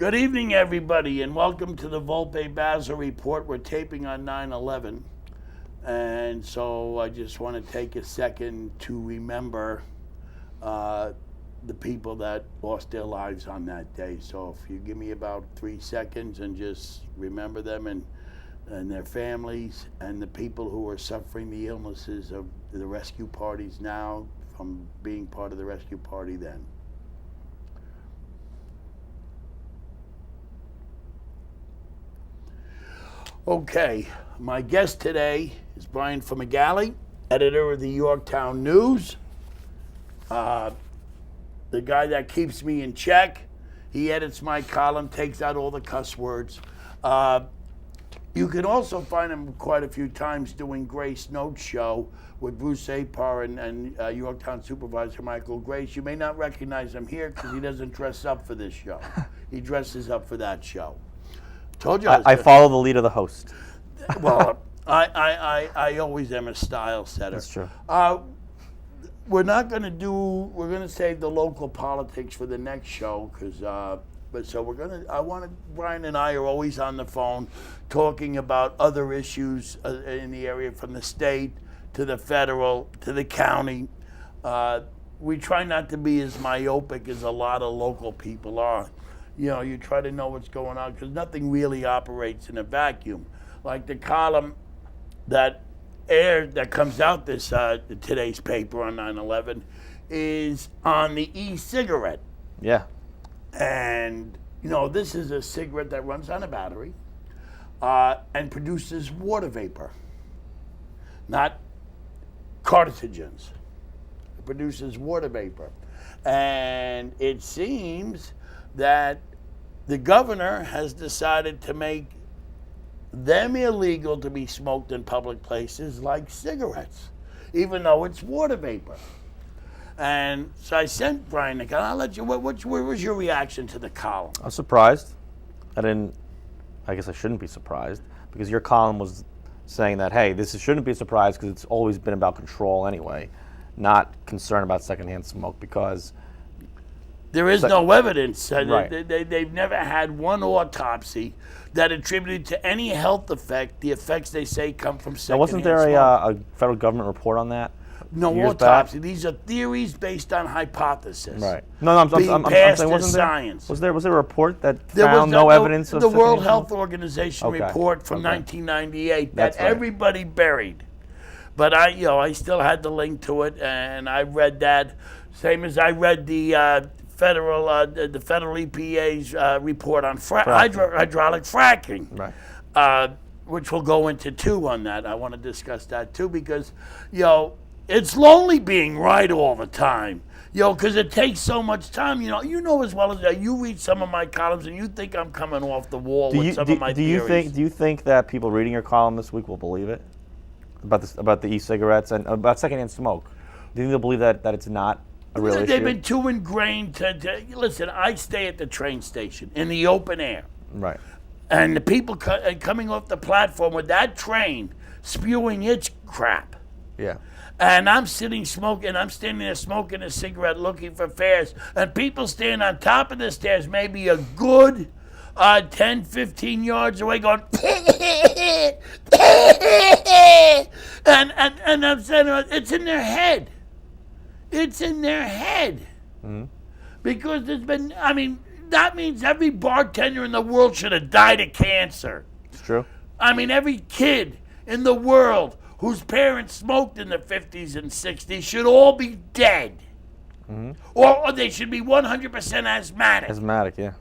Good evening, everybody, and welcome to the Volpe Bazzo report. We're taping on 9/11, and so I just want to take a second to remember the people that lost their lives on that day. So if you give me about 3 seconds and just remember them and their families and the people who are suffering the illnesses of the rescue parties now from being part of the rescue party then. Okay, my guest today is Bryan Fumagalli, editor of the Yorktown News. The guy that keeps me in check. He edits my column, takes out all the cuss words. You can also find him quite a few times doing Grace Notes show with Bruce Apar and Yorktown supervisor Michael Grace. You may not recognize him here because he doesn't dress up for this show. He dresses up for that show. Told you I follow the lead of the host. Well, I always am a style setter. That's true. We're going to save the local politics for the next show Bryan and I are always on the phone talking about other issues in the area, from the state to the federal to the county. We try not to be as myopic as a lot of local people are. You know, you try to know what's going on because nothing really operates in a vacuum. Like the column that comes out today's paper on 9/11 is on the e-cigarette. Yeah. And, you know, this is a cigarette that runs on a battery and produces water vapor, not carcinogens. It produces water vapor. And it seems that the governor has decided to make them illegal to be smoked in public places like cigarettes, even though it's water vapor. And so I sent Bryan the column. I'll let you. What was your reaction to the column? I was surprised. I guess I shouldn't be surprised because your column was saying that, hey, shouldn't be a surprise because it's always been about control anyway, not concern about secondhand smoke because there is no evidence. Right. They've never had one autopsy that attributed to any health effect. The effects they say come from secondhand wasn't there smoke. a federal government report on that? No autopsy. These are theories based on hypothesis. Right. No, I'm saying, wasn't science. Was there a report that found no evidence of the World smoke? Health Organization report from 1998 That's that right. everybody buried. But I still had the link to it, and I read that. Same as I read the federal EPA's report on hydraulic fracking. Right. Which we'll go into too on that. I want to discuss that too because, it's lonely being right all the time, because it takes so much time. You know as well as that. You read some of my columns and you think I'm coming off the wall with some of my theories. Do you think that people reading your column this week will believe it about the e-cigarettes and about secondhand smoke? Do you think they'll believe that it's not a real issue? They've been too ingrained to listen. I stay at the train station in the open air, Right. and the people coming off the platform with that train spewing its crap. Yeah. And I'm standing there smoking a cigarette looking for fares. And people stand on top of the stairs, maybe a good 10, 15 yards away going, and I'm saying, it's in their head. It's in their head. Mm-hmm. Because that means every bartender in the world should have died of cancer. It's true. Every kid in the world whose parents smoked in the 50s and 60s should all be dead. Mm-hmm. Or they should be 100% asthmatic. Asthmatic, yeah.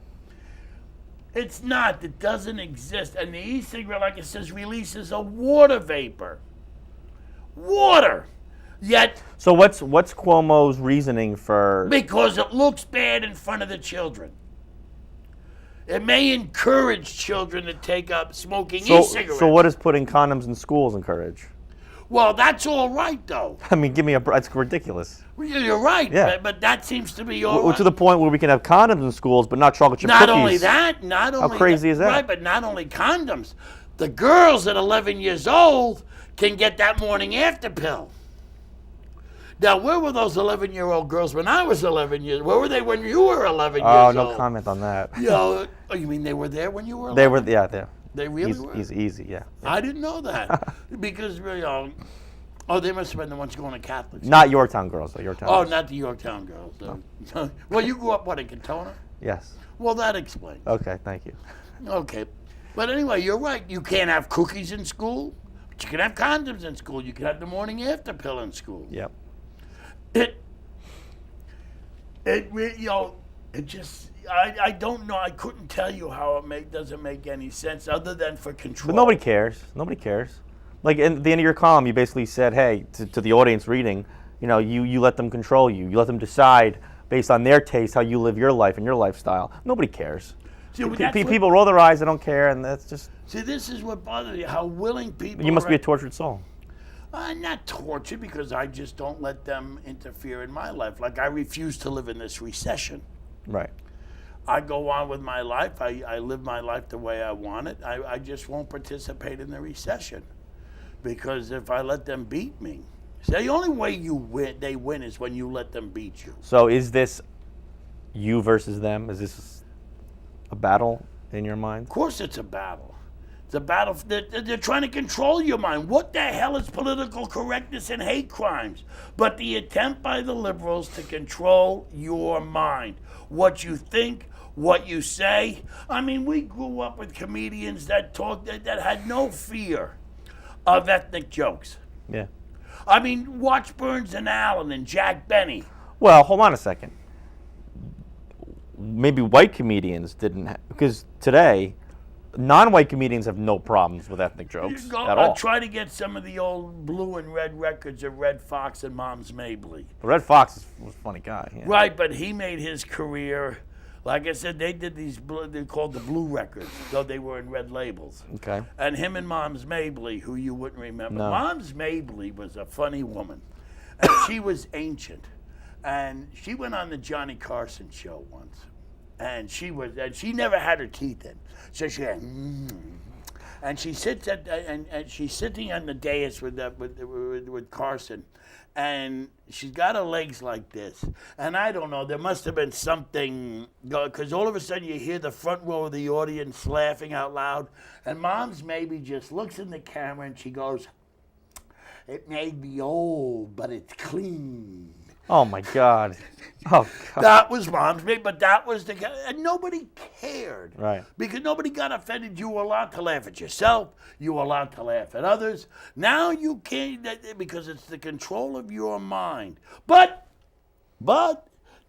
It's not. It doesn't exist. And the e-cigarette, like it says, releases a water vapor. Water. Yet... So what's Cuomo's reasoning for... Because it looks bad in front of the children. It may encourage children to take up smoking e-cigarettes. So what does putting condoms in schools encourage? Well, that's all right, though. Give me it's ridiculous. You're right, yeah. but that seems to be all right. To the point where we can have condoms in schools, but not chocolate chip not cookies. Only that, How crazy is that? Right, but not only condoms. The girls at 11 years old can get that morning after pill. Now, where were those 11-year-old girls when I was 11 years? Where were they when you were 11 Oh, years no old? comment on that. Oh, you mean they were there when you were 11? They were, yeah, they. They really were? Easy, yeah. I didn't know that. Because, oh, they must have been the ones going to Catholic school. Not Yorktown girls, though. Yorktown. Oh, girls. not the Yorktown girls. No. Well, you grew up, what, in Katona? Yes. Well, that explains. Okay, thank you. Okay. But anyway, you're right. You can't have cookies in school, but you can have condoms in school. You can have the morning after pill in school. Yep. It just, I don't know. I couldn't tell you how doesn't make any sense other than for control. But nobody cares. Nobody cares. Like, at the end of your column, you basically said, hey, to the audience reading, you let them control you. You let them decide based on their taste how you live your life and your lifestyle. Nobody cares. See, People roll their eyes, they don't care, and that's just... See, this is what bothers you, how willing people You must be a tortured soul. I'm not tortured because I just don't let them interfere in my life. Like, I refuse to live in this recession. Right. I go on with my life. I live my life the way I want it. I just won't participate in the recession. Because if I let them beat me, the only way they win is when you let them beat you. So is this you versus them? Is this a battle in your mind? Of course it's a battle. It's a battle. They're trying to control your mind. What the hell is political correctness and hate crimes? But the attempt by the liberals to control your mind. What you think, what you say. I mean, we grew up with comedians that had no fear of ethnic jokes. Yeah. I mean, watch Burns and Allen and Jack Benny. Well, hold on a second. Maybe white comedians didn't, because today, non-white comedians have no problems with ethnic jokes at all. Try to get some of the old blue and red records of Red Fox and Moms Mabley. Red Fox was a funny guy. Yeah. Right, but he made his career. Like I said, they did these, they're called the blue records, though they were in red labels. Okay. And him and Moms Mabley, who you wouldn't remember. No. Moms Mabley was a funny woman, and she was ancient. And she went on the Johnny Carson show once, and she never had her teeth in. So she had, and she sits and she's sitting on the dais with Carson, and she's got her legs like this. And I don't know, there must have been something, because all of a sudden you hear the front row of the audience laughing out loud, and Mom's maybe just looks in the camera and she goes, "It may be old, but it's clean." Oh, my God. Oh, God. That was Mom's Mabley, but that was the guy, and nobody cared. Right. Because nobody got offended. You were allowed to laugh at yourself. You were allowed to laugh at others. Now you can't, because it's the control of your mind. But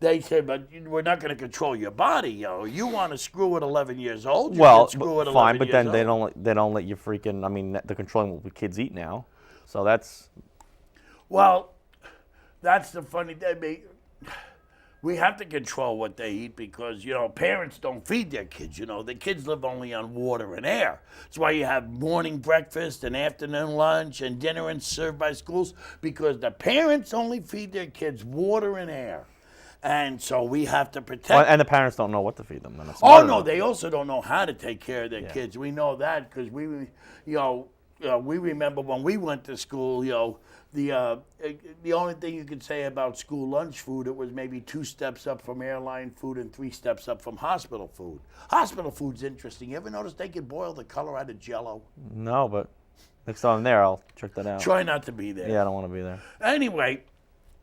they said, but we're not going to control your body, yo. You want to screw at 11 years old? You Well, can screw at 11 fine, but years then old. they don't let you freaking. I mean, they're controlling what kids eat now, so that's. Well, that's the funny thing. We have to control what they eat because, parents don't feed their kids. The kids live only on water and air. That's why you have morning breakfast and afternoon lunch and dinner and served by schools, because the parents only feed their kids water and air. And so we have to protect. Well, and the parents don't know what to feed them. And it's Oh, no, they also don't know how to take care of their kids. We know that because we remember when we went to school, the only thing you could say about school lunch food, it was maybe 2 steps up from airline food and 3 steps up from hospital food. Hospital food's interesting. You ever notice they can boil the color out of Jell-O? No, but next time I'm there, I'll check that out. Try not to be there. Yeah, I don't want to be there. Anyway,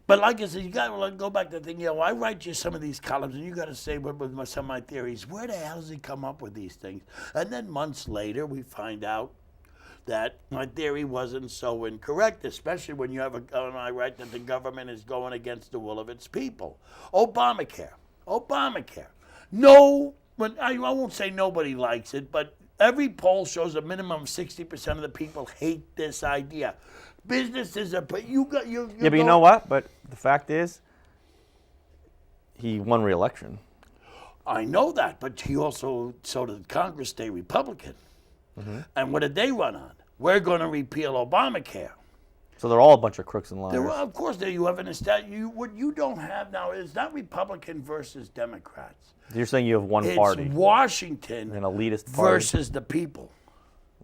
but like I said, you got to go back to the thing. I write you some of these columns, and you got to say with some of my theories, where the hell does he come up with these things? And then months later, we find out that my theory wasn't so incorrect, especially when when I write that the government is going against the will of its people. Obamacare. No, but I won't say nobody likes it, but every poll shows a minimum of 60% of the people hate this idea. Businesses are, but you got you. Yeah, but you know what? But the fact is, he won re-election. I know that, but so did Congress stay Republican. Mm-hmm. And what did they run on? We're going to repeal Obamacare. So they're all a bunch of crooks and liars. Of course, you have what you don't have now is not Republican versus Democrats. You're saying you have one party. It's Washington an elitist party. versus the people.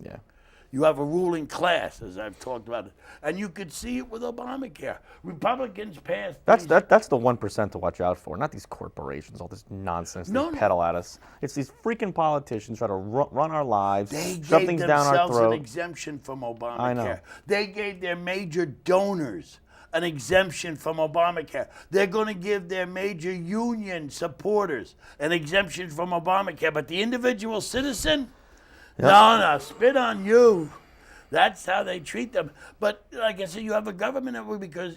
Yeah. You have a ruling class, as I've talked about it. And you could see it with Obamacare. Republicans passed That's these- that's the 1% to watch out for, not these corporations, all this nonsense they No. peddle at us. It's these freaking politicians try to run our lives, They shove gave things down our themselves an throat. exemption from Obamacare. I know. They gave their major donors an exemption from Obamacare. They're going to give their major union supporters an exemption from Obamacare. But the individual citizen, no, spit on you. That's how they treat them. But like I said, you have a government because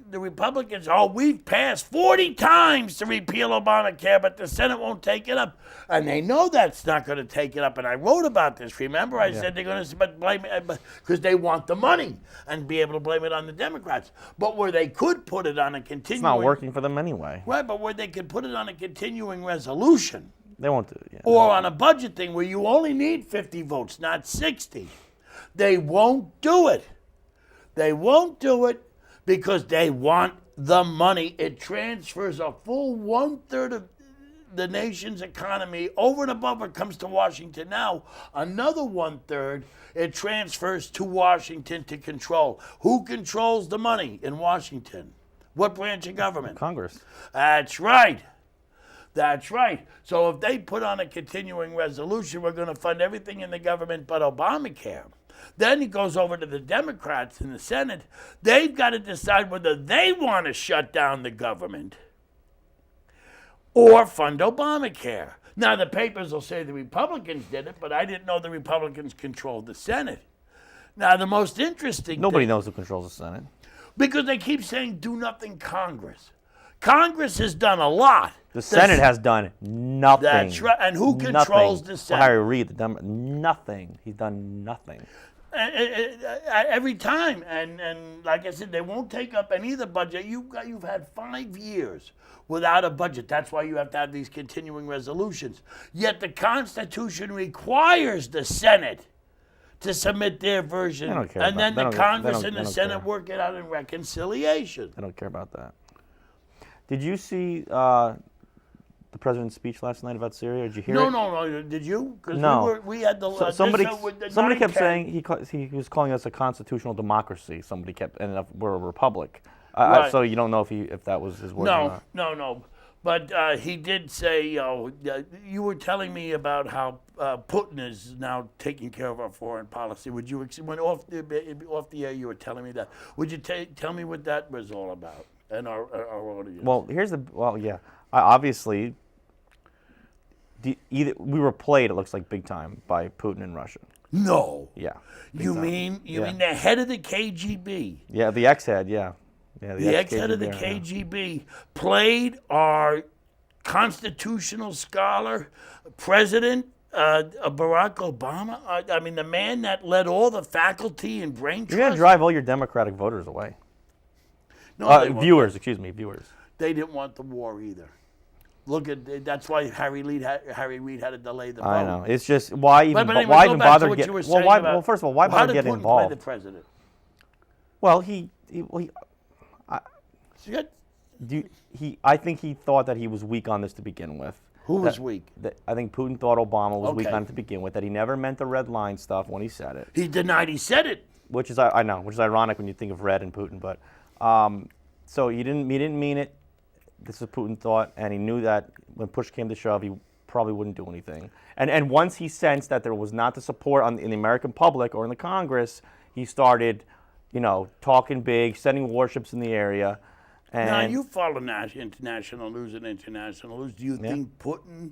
the Republicans, we've passed 40 times to repeal Obamacare, but the Senate won't take it up. And they know that's not going to take it up. And I wrote about this. Remember, I said they're going to blame it because they want the money and be able to blame it on the Democrats. But where they could put it on a continuing... It's not working for them anyway. Right, but where they could put it on a continuing resolution They won't do it. Yeah. or on a budget thing where you only need 50 votes, not 60. They won't do it. They won't do it because they want the money. It transfers a full 1/3 of the nation's economy over and above what comes to Washington now. Another 1/3, it transfers to Washington to control. Who controls the money in Washington? What branch of government? Congress. That's right. That's right. So if they put on a continuing resolution, we're going to fund everything in the government but Obamacare. Then it goes over to the Democrats in the Senate. They've got to decide whether they want to shut down the government or fund Obamacare. Now, the papers will say the Republicans did it, but I didn't know the Republicans controlled the Senate. Now, the most interesting Nobody thing, knows who controls the Senate. because they keep saying do nothing Congress. Congress has done a lot. The Senate has done nothing. That's right. And who controls the Senate? Well, Harry Reid, nothing. He's done nothing. Every time, and like I said, they won't take up any of the budget. You've had 5 years without a budget. That's why you have to have these continuing resolutions. Yet the Constitution requires the Senate to submit their version, They don't care and then about- the they don't- Congress they and don't the Senate care. work it out in reconciliation. I don't care about that. Did you see the president's speech last night about Syria? Did you hear it? No. Did you? Because No. we had the Somebody kept 9/10. saying he was calling us a constitutional democracy. Somebody kept, and we're a republic. Right. So you don't know if that was his word or not. No. But he did say, you were telling me about how Putin is now taking care of our foreign policy. Would you, when off the air, you were telling me that. Would you tell me what that was all about and our audience? Well, yeah. Obviously, we were played, it looks like, big time by Putin and Russia. No. Yeah. You mean the head of the KGB? Yeah, the ex-head, yeah. The ex-head of the KGB played our constitutional scholar, President Barack Obama. I mean, the man that led all the faculty and brain trust. You're going to drive all your Democratic voters away. No, viewers. They didn't want the war either. Look at that's why Harry Reid had to delay the vote. I know. It's just why even But anyway, why go even back to bother what get you were well saying why about- well first of all why How bother did getting Putin involved? play the president? Well, I think he thought that he was weak on this to begin with. Who was weak? I think Putin thought Obama was weak Okay. on it to begin with. That he never meant the red line stuff when he said it. He denied he said it. Which is I know, which is ironic when you think of red and Putin. But so he didn't mean it. This is Putin thought, and he knew that when push came to shove, he probably wouldn't do anything. And once he sensed that there was not the support in the American public or in the Congress, he started, talking big, sending warships in the area. And Now, you follow international news and international news. Do you think Putin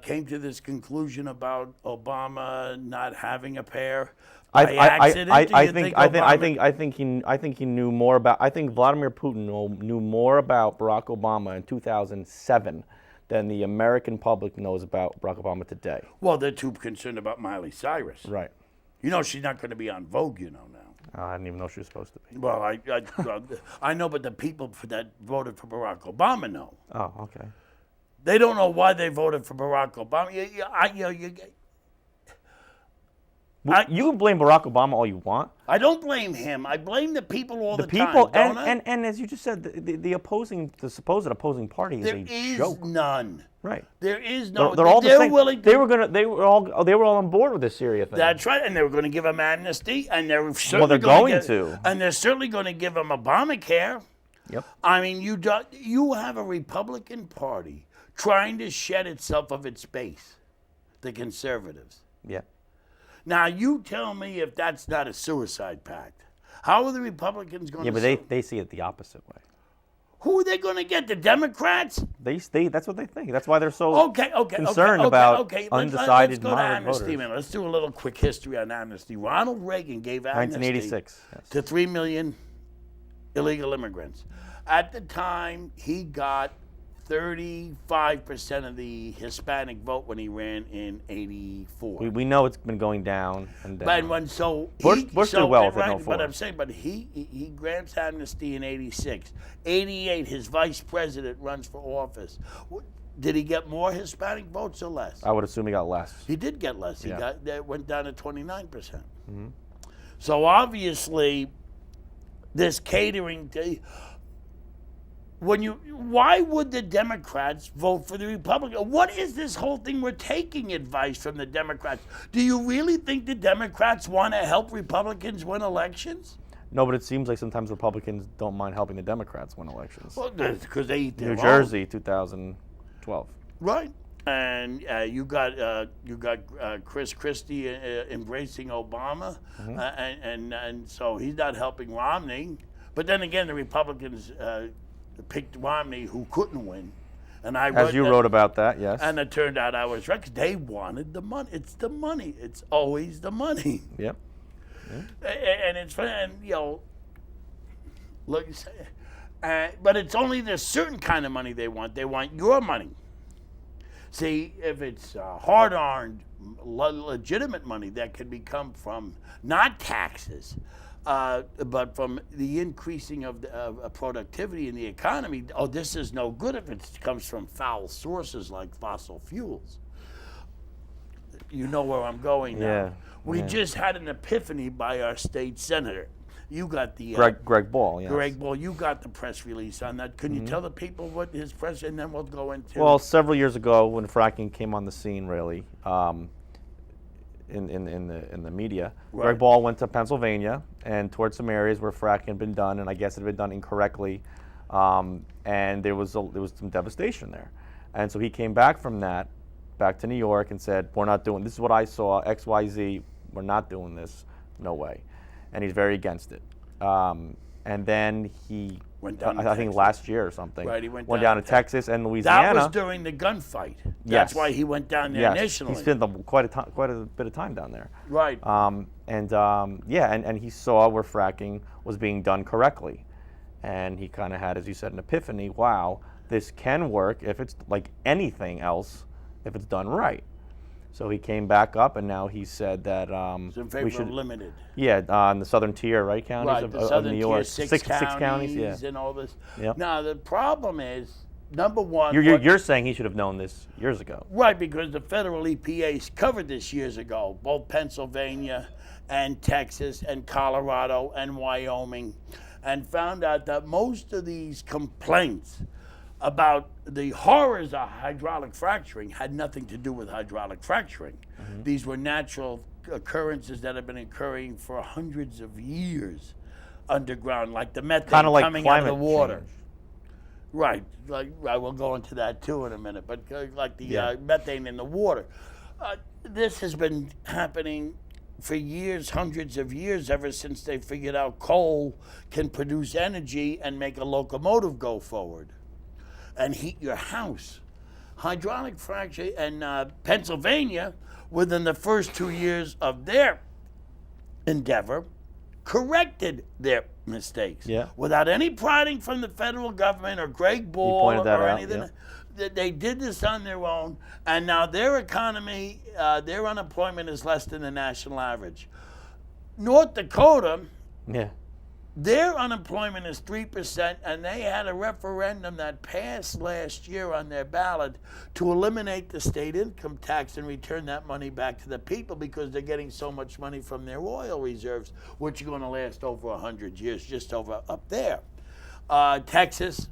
came to this conclusion about Obama not having a pair by accident? I think he knew more about. I think Vladimir Putin knew more about Barack Obama in 2007 than the American public knows about Barack Obama today. Well, they're too concerned about Miley Cyrus. Right. She's not going to be on Vogue, now. I didn't even know she was supposed to be. Well, I know, but the people that voted for Barack Obama know. Oh, okay. They don't know why they voted for Barack Obama. You can blame Barack Obama all you want. I don't blame him. I blame the people all the people, time, don't I? and as you just said, the supposed opposing party is There a is joke. none. Right. There is no. They're all the same. Willing to, They were all on board with this Syria thing. That's right, and they were going to give him amnesty, and they're certainly they're going to. and they're certainly going to give him Obamacare. Yep. I mean, you have a Republican Party trying to shed itself of its base, the conservatives. Yeah. Now, you tell me if that's not a suicide pact. How are the Republicans going to... Yeah, but they see it the opposite way. Who are they going to get? The Democrats? That's what they think. That's why they're so concerned okay, about let's undecided go to moderate amnesty voters. a minute. Let's do a little quick history on amnesty. Ronald Reagan gave amnesty 1986. Yes. to 3 million illegal immigrants. At the time, he got 35% of the Hispanic vote when he ran in '84. We know it's been going down and down. Bush did well with it in right, 04. But I'm saying, he grants amnesty in '86. '88, his vice president runs for office. Did he get more Hispanic votes or less? I would assume he got less. He did get less. Yeah. That went down to 29%. Mm-hmm. So obviously, this catering to. Why would the Democrats vote for the Republicans? What is this whole thing? We're taking advice from the Democrats. Do you really think the Democrats want to help Republicans win elections? No, but it seems like sometimes Republicans don't mind helping the Democrats win elections. Well, because they eat their New own. Jersey, 2012. Right. And you got Chris Christie embracing Obama, and so he's not helping Romney. But then again, the Republicans picked Romney, who couldn't win, and wrote about that, yes. And it turned out I was right, 'cause they wanted the money. It's the money. It's always the money. Yep. And it's look, but it's only the certain kind of money they want. They want your money. See, if it's hard-earned, legitimate money that can become from not taxes, but from the increasing of productivity in the economy. Oh, this is no good if it comes from foul sources like fossil fuels. You know where I'm going now. Yeah. We just had an epiphany by our state senator. You got the Greg Ball. Yes. Greg Ball. You got the press release on that. Can you tell the people what his press? And then we'll go into. Well, several years ago, when fracking came on the scene, really, in the media, Right. Greg Ball went to Pennsylvania and toured some areas where fracking had been done, and I guess it had been done incorrectly, and there was some devastation there, and so he came back from that, back to New York, and said, "We're not doing this. Is what I saw. X, Y, Z. We're not doing this. No way." And he's very against it. And then he Went down to I think Texas. last year or something. Right, he went down down to Texas and Louisiana. That was during the gunfight. Yes. That's why he went down there initially. He spent quite a bit of time down there. Right. And he saw where fracking was being done correctly, and he kind of had, as you said, an epiphany. Wow, this can work if it's like anything else, if it's done right. So he came back up, and now he said that It's in favor we should. of limited. Yeah, on the southern tier, right, counties Right, of, the of southern New York, tier, six counties, counties, yeah. and all this. Yep. Now the problem is, number one, You're saying he should have known this years ago. right, because the federal EPA covered this years ago, both Pennsylvania and Texas and Colorado and Wyoming, and found out that most of these complaints about the horrors of hydraulic fracturing had nothing to do with hydraulic fracturing. Mm-hmm. These were natural occurrences that have been occurring for hundreds of years underground, like the methane coming out of the water. Change. Right, we'll go into that too in a minute, but like the methane in the water. This has been happening for years, hundreds of years, ever since they figured out coal can produce energy and make a locomotive go forward and heat your house. Hydraulic fracture in Pennsylvania, within the first 2 years of their endeavor, corrected their mistakes without any prodding from the federal government or Greg Ball or anything. They did this on their own, and now their economy, their unemployment is less than the national average. North Dakota, Their unemployment is 3%, and they had a referendum that passed last year on their ballot to eliminate the state income tax and return that money back to the people because they're getting so much money from their oil reserves, which are going to last over 100 years, just over up there. Texas,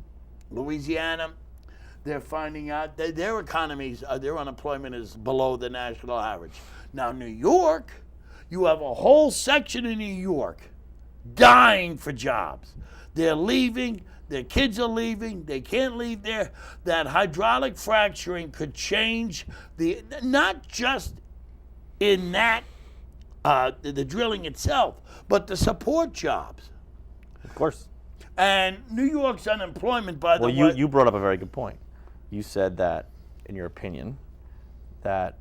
Louisiana, they're finding out that their economies, their unemployment is below the national average. Now, New York, you have a whole section in New York dying for jobs. They're leaving. Their kids are leaving. They can't leave there. That hydraulic fracturing could change not just in that the drilling itself, but the support jobs. Of course. And New York's unemployment, by the way. Well, you brought up a very good point. You said that, in your opinion, that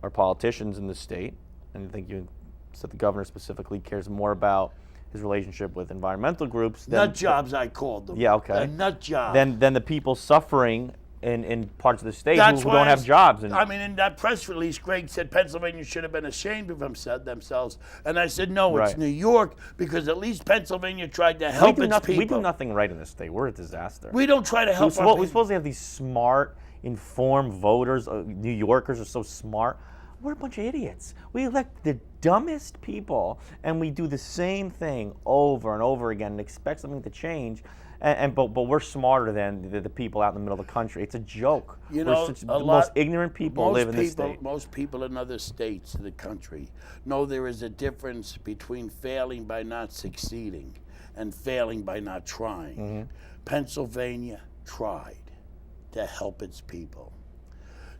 our politicians in the state, and I think you said the governor specifically, cares more about his relationship with environmental groups than nut jobs, I called them. Yeah, okay. Nut jobs. Than the people suffering in parts of the state who don't have jobs. I mean, in that press release, Greg said Pennsylvania should have been ashamed of themselves. And I said, no, it's New York, because at least Pennsylvania tried to help its people. We do nothing right in this state. We're a disaster. We don't try to help our people. We're supposed to have these smart, informed voters. New Yorkers are so smart. We're a bunch of idiots. We elect the dumbest people, and we do the same thing over and over again and expect something to change. But we're smarter than the people out in the middle of the country. It's a joke. You know, the most ignorant people live in this state. Most people in other states of the country know there is a difference between failing by not succeeding and failing by not trying. Mm-hmm. Pennsylvania tried to help its people.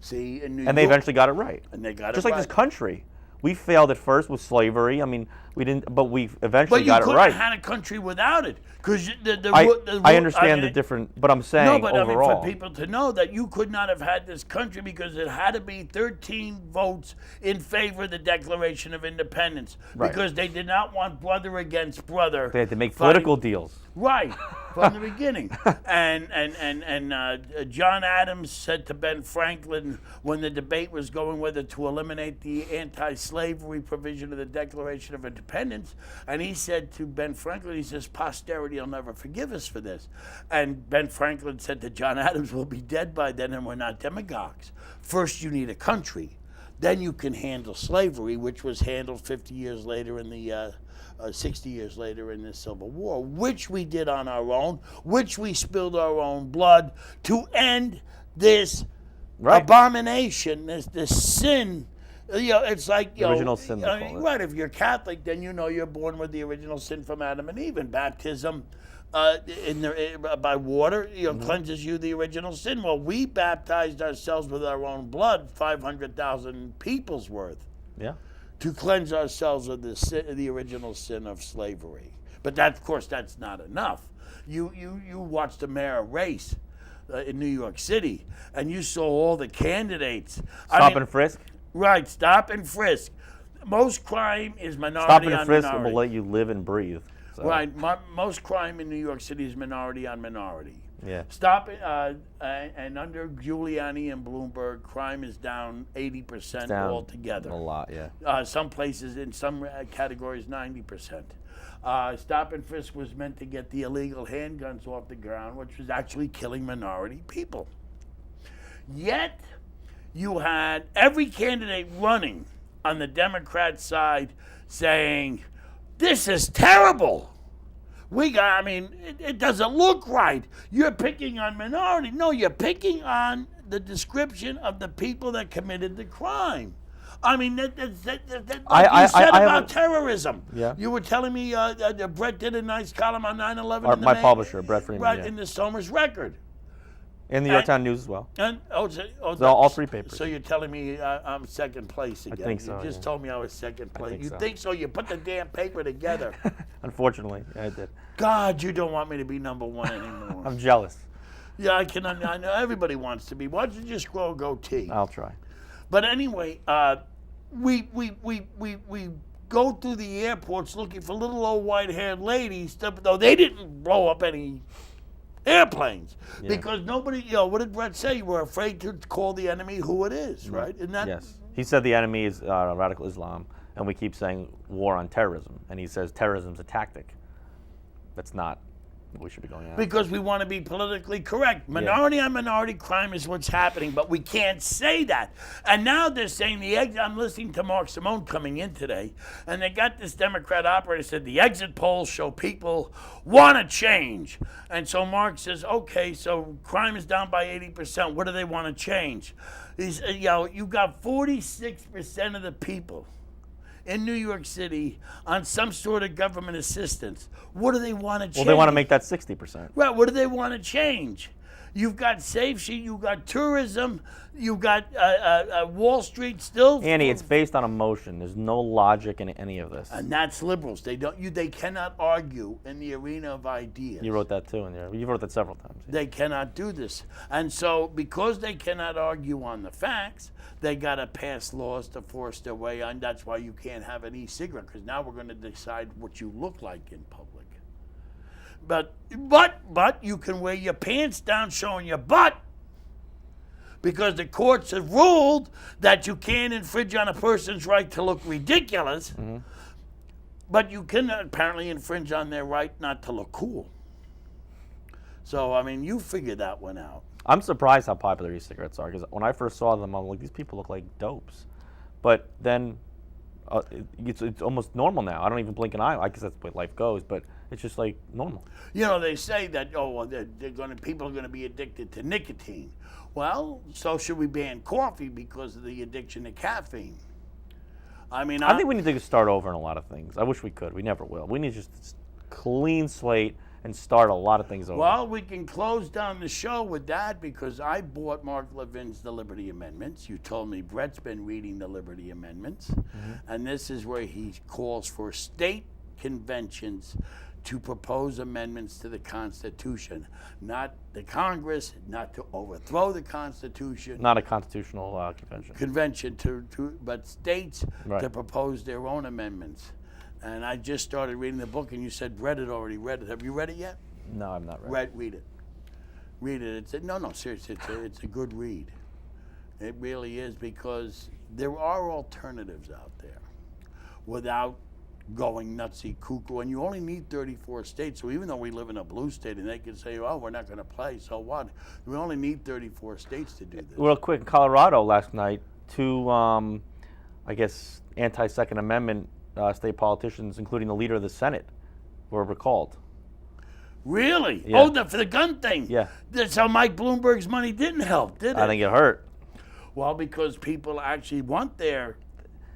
See, in New York, they eventually got it right. And they got just it like right. this country. We failed at first with slavery. I mean, we didn't, but we eventually got it right. But you couldn't have had a country without it, because I understand the different, but I'm saying no, but overall. I mean, for people to know that you could not have had this country because it had to be 13 votes in favor of the Declaration of Independence, because they did not want brother against brother. They had to make political deals. Right, from the beginning. And John Adams said to Ben Franklin when the debate was going whether to eliminate the anti-slavery provision of the Declaration of Independence, and he said to Ben Franklin, he says, posterity will never forgive us for this. And Ben Franklin said to John Adams, we'll be dead by then and we're not demagogues. First you need a country. Then you can handle slavery, which was handled 50 years later in the 60 years later in the Civil War, which we did on our own, which we spilled our own blood to end this abomination, this sin. You know, it's like original sin. Right. If you're Catholic, then you know you're born with the original sin from Adam and Eve. And baptism by water, cleanses you the original sin. Well, we baptized ourselves with our own blood, 500,000 people's worth. Yeah. To cleanse ourselves of the original sin of slavery. But that, of course, that's not enough. You watched the mayor race in New York City, and you saw all the candidates. Stop and frisk? Right, stop and frisk. Most crime is minority on minority. Stop and frisk will let you live and breathe. So. Right, most crime in New York City is minority on minority. Yeah. Stop it, and under Giuliani and Bloomberg, crime is down 80% altogether. A lot, yeah. Some places, in some categories, 90%. Stop and frisk was meant to get the illegal handguns off the ground, which was actually killing minority people. Yet, you had every candidate running on the Democrat side saying, this is terrible. It doesn't look right. You're picking on minority. No, you're picking on the description of the people that committed the crime. I mean, you said about terrorism. Yeah. You were telling me Brett did a nice column on 9/11. My publisher, Brett Freeman. Right, in the Somers Record. In the Yorktown News as well. All three papers. So you're telling me I'm second place again? I think so. You just told me I was second place. You think so? You put the damn paper together. Unfortunately, I did. God, you don't want me to be number one anymore. I'm jealous. Yeah, I know everybody wants to be. Why don't you just grow a goatee? I'll try. But anyway, we go through the airports looking for little old white-haired ladies, though they didn't blow up any airplanes, because nobody, what did Brett say? We're afraid to call the enemy who it is, right? Isn't that? Yes. He said the enemy is radical Islam, and we keep saying war on terrorism, and he says terrorism's a tactic. That's not what we should be going after. Because we want to be politically correct. Minority on minority crime is what's happening, but we can't say that. And now they're saying I'm listening to Mark Simone coming in today, and they got this Democrat operator said the exit polls show people want to change. And so Mark says, okay, so crime is down by 80%. What do they want to change? He's, you got 46% of the people in New York City on some sort of government assistance. What do they want to change? Well, they want to make that 60%. Right, what do they want to change? You've got Safe Sheet, you've got tourism, you've got Wall Street still. Annie, it's based on emotion. There's no logic in any of this. And that's liberals. They cannot argue in the arena of ideas. You wrote that too in there. You wrote that several times. They cannot do this. And so because they cannot argue on the facts, they got to pass laws to force their way on. That's why you can't have an e-cigarette, because now we're going to decide what you look like in public. But you can wear your pants down showing your butt, because the courts have ruled that you can't infringe on a person's right to look ridiculous, but you can apparently infringe on their right not to look cool. So, I mean, you figure that one out. I'm surprised how popular e-cigarettes are, because when I first saw them, I'm like, these people look like dopes. But then it's almost normal now. I don't even blink an eye. I guess that's the way life goes, but it's just like normal. You know, they say that people are going to be addicted to nicotine. Well, so should we ban coffee because of the addiction to caffeine? I mean, I think we need to start over in a lot of things. I wish we could. We never will. We need to just clean slate and start a lot of things over. Well, we can close down the show with that, because I bought Mark Levin's The Liberty Amendments. You told me Brett's been reading the Liberty Amendments. And this is where he calls for state conventions to propose amendments to the Constitution. Not the Congress, not to overthrow the Constitution. Not a constitutional convention. Convention, but states to propose their own amendments. And I just started reading the book, and you said Brett had already read it. Have you read it yet? No, I've not read it. Read it. Read it. No, seriously, it's a good read. It really is, because there are alternatives out there without going nutsy cuckoo. And you only need 34 states. So even though we live in a blue state and they can say, oh, we're not going to play, so what? We only need 34 states to do this. Real quick, in Colorado last night, two, I guess, anti-Second Amendment state politicians, including the leader of the Senate, were recalled. Really? Yeah. Oh, for the gun thing? Yeah. That's how Mike Bloomberg's money didn't help, did it? I think it hurt. Well, because people actually want their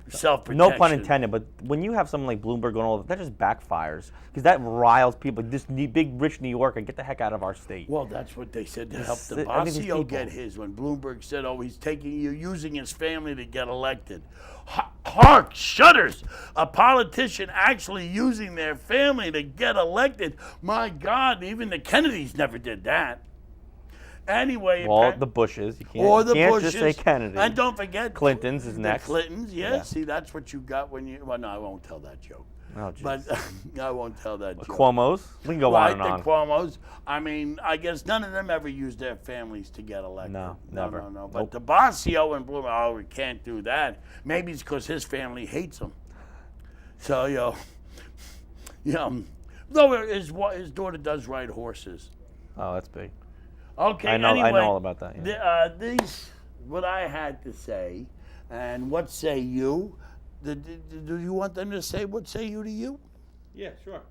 self-protection. No pun intended, but when you have someone like Bloomberg and all that just backfires, because that riles people. This big, rich New Yorker, get the heck out of our state. Well, that's what they said to help the Bazzo get his. When Bloomberg said, oh, he's using his family to get elected. Hark, shudders. A politician actually using their family to get elected. My God, even the Kennedys never did that. Anyway, well, the Bushes. You can't just say Kennedy. And don't forget, Clinton's is next. Clintons, yeah. See, that's what you got when you. Well, no, I won't tell that joke. Oh, geez. But I won't tell that joke. Cuomo's. We can go on and on. The Cuomo's. I mean, I guess none of them ever used their families to get elected. No, never. No. But the Bazzo and Bloomberg, oh, we can't do that. Maybe it's because his family hates him. So, though his daughter does ride horses. Oh, that's big. Okay, I know all about that. Yeah. These, what I had to say, and what say you? Do you want them to say what say you to you? Yeah, sure.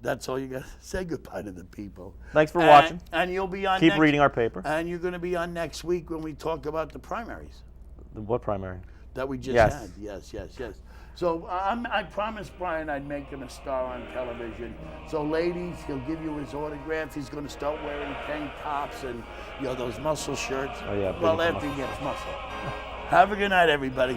That's all you got to say. Goodbye to the people. Thanks for watching. And you'll be on. Keep reading our paper. And you're going to be on next week when we talk about the primaries. What primary? That we just had. Yes. So I promised Bryan I'd make him a star on television. So ladies, he'll give you his autograph. He's going to start wearing tank tops and those muscle shirts. Oh yeah. Well, after he gets muscle. Have a good night, everybody.